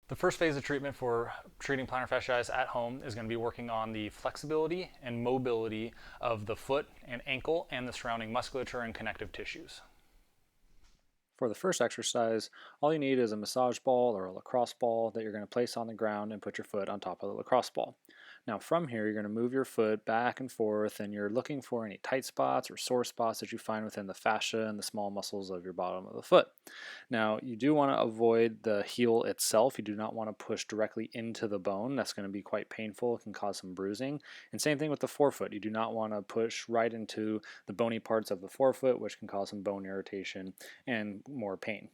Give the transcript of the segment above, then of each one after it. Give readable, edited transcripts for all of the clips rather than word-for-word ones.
The first phase of treatment for treating plantar fasciitis at home is going to be working on the flexibility and mobility of the foot and ankle and the surrounding musculature and connective tissues. For the first exercise, all you need is a massage ball or a lacrosse ball that you're going to place on the ground and put your foot on top of the lacrosse ball. Now from here, you're going to move your foot back and forth, and you're looking for any tight spots or sore spots that you find within the fascia and the small muscles of your bottom of the foot. Now you do want to avoid the heel itself. You do not want to push directly into the bone. That's going to be quite painful. It can cause some bruising. And same thing with the forefoot. You do not want to push right into the bony parts of the forefoot, which can cause some bone irritation and more pain.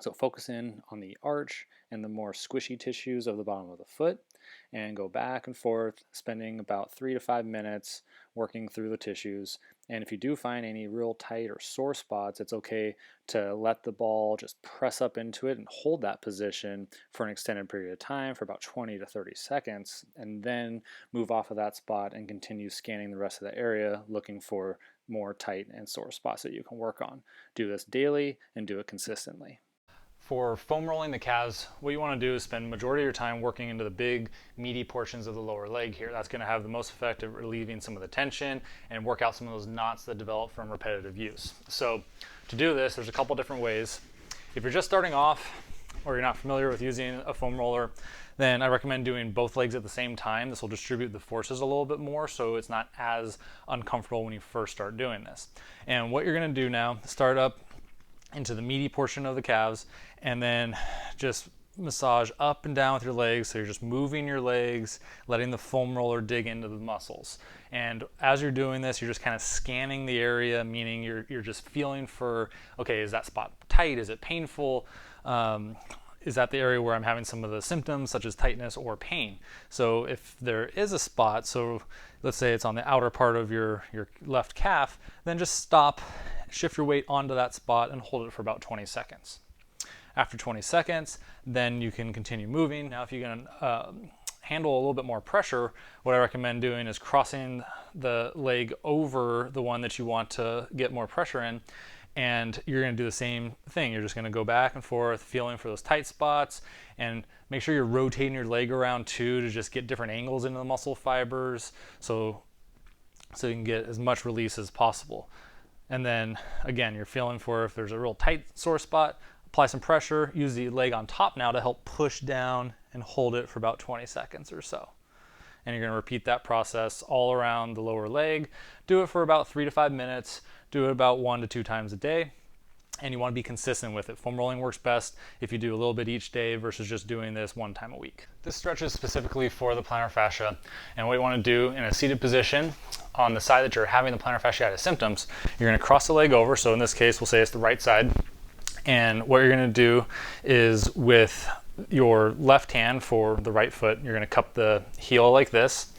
So focus in on the arch and the more squishy tissues of the bottom of the foot, and go back and forth, spending about 3 to 5 minutes working through the tissues. And if you do find any real tight or sore spots, it's okay to let the ball just press up into it and hold that position for an extended period of time for about 20 to 30 seconds, and then move off of that spot and continue scanning the rest of the area, looking for more tight and sore spots that you can work on. Do this daily and do it consistently. For foam rolling the calves, what you want to do is spend the majority of your time working into the big, meaty portions of the lower leg here. That's going to have the most effect at relieving some of the tension and work out some of those knots that develop from repetitive use. So to do this, there's a couple different ways. If you're just starting off or you're not familiar with using a foam roller, then I recommend doing both legs at the same time. This will distribute the forces a little bit more, so it's not as uncomfortable when you first start doing this. And what you're going to do now, start up into the meaty portion of the calves, and then just massage up and down with your legs. So you're just moving your legs, letting the foam roller dig into the muscles. And as you're doing this, you're just kind of scanning the area, meaning you're just feeling for, okay, is that spot tight? Is it painful? Is that the area where I'm having some of the symptoms such as tightness or pain? So if there is a spot, so let's say it's on the outer part of your left calf, then just stop, shift your weight onto that spot and hold it for about 20 seconds. After 20 seconds, then you can continue moving. Now if you can handle a little bit more pressure, what I recommend doing is crossing the leg over the one that you want to get more pressure in, and you're going to do the same thing. You're just going to go back and forth, feeling for those tight spots, and make sure you're rotating your leg around too to just get different angles into the muscle fibers, so you can get as much release as possible. And then again, you're feeling for if there's a real tight sore spot, apply some pressure, use the leg on top now to help push down and hold it for about 20 seconds or so. And you're going to repeat that process all around the lower leg. Do it for about 3 to 5 minutes. Do it about 1 to 2 times a day. And you want to be consistent with it. Foam rolling works best if you do a little bit each day versus just doing this 1 time a week. This stretch is specifically for the plantar fascia. And what you want to do in a seated position on the side that you're having the plantar fasciitis symptoms, you're going to cross the leg over. So in this case, we'll say it's the right side. And what you're going to do is with your left hand for the right foot, you're going to cup the heel like this.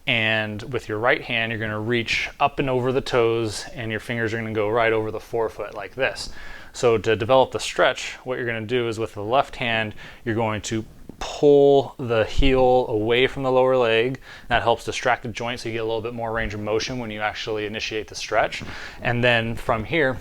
And with your right hand, you're going to reach up and over the toes, and your fingers are going to go right over the forefoot like this. So to develop the stretch, what you're going to do is with the left hand, you're going to pull the heel away from the lower leg. That helps distract the joint so you get a little bit more range of motion when you actually initiate the stretch. And then from here,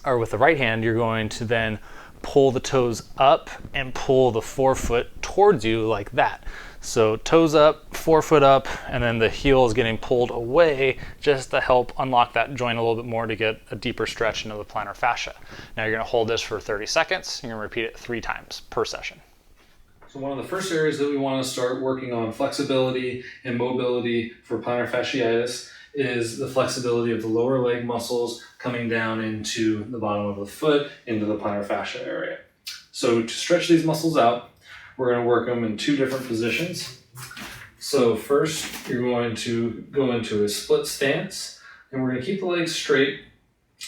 or with the right hand, you're going to then pull the toes up and pull the forefoot towards you like that. So toes up, forefoot up, and then the heel is getting pulled away just to help unlock that joint a little bit more to get a deeper stretch into the plantar fascia. Now you're going to hold this for 30 seconds. You're going to repeat it 3 times per session. So one of the first areas that we want to start working on flexibility and mobility for plantar fasciitis is the flexibility of the lower leg muscles coming down into the bottom of the foot, into the plantar fascia area. So to stretch these muscles out, we're going to work them in 2 different positions. So first, you're going to go into a split stance, and we're going to keep the legs straight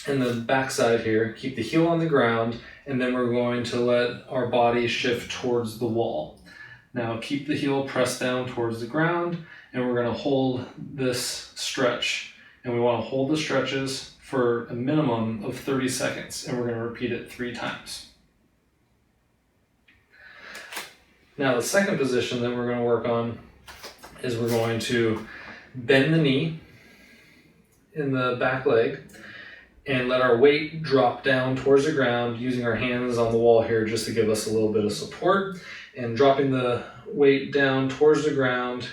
in the backside here, keep the heel on the ground, and then we're going to let our body shift towards the wall. Now keep the heel pressed down towards the ground, and we're going to hold this stretch. And we want to hold the stretches for a minimum of 30 seconds, and we're going to repeat it 3 times. Now the second position that we're going to work on is we're going to bend the knee in the back leg and let our weight drop down towards the ground using our hands on the wall here just to give us a little bit of support. and dropping the weight down towards the ground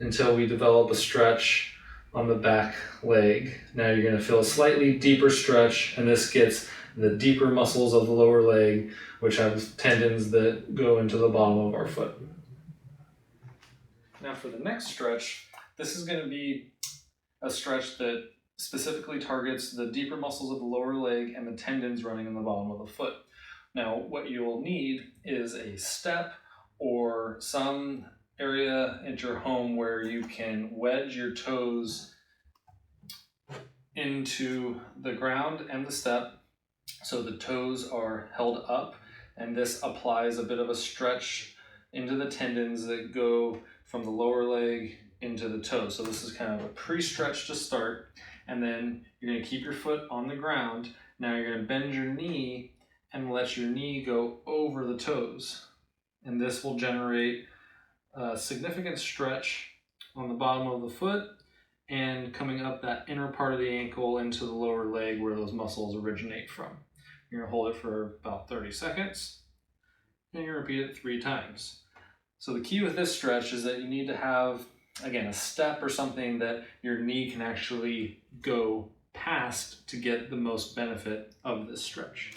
until we develop a stretch on the back leg. Now you're going to feel a slightly deeper stretch, and this gets the deeper muscles of the lower leg, which have tendons that go into the bottom of our foot. Now for the next stretch, this is going to be a stretch that specifically targets the deeper muscles of the lower leg and the tendons running in the bottom of the foot. Now, what you will need is a step or some area at your home where you can wedge your toes into the ground and the step so the toes are held up, and this applies a bit of a stretch into the tendons that go from the lower leg into the toes. So this is kind of a pre-stretch to start, and then you're going to keep your foot on the ground. Now you're going to bend your knee and let your knee go over the toes, and this will generate a significant stretch on the bottom of the foot and coming up that inner part of the ankle into the lower leg where those muscles originate from. You're going to hold it for about 30 seconds, and you repeat it 3 times. So the key with this stretch is that you need to have, again, a step or something that your knee can actually go past to get the most benefit of this stretch.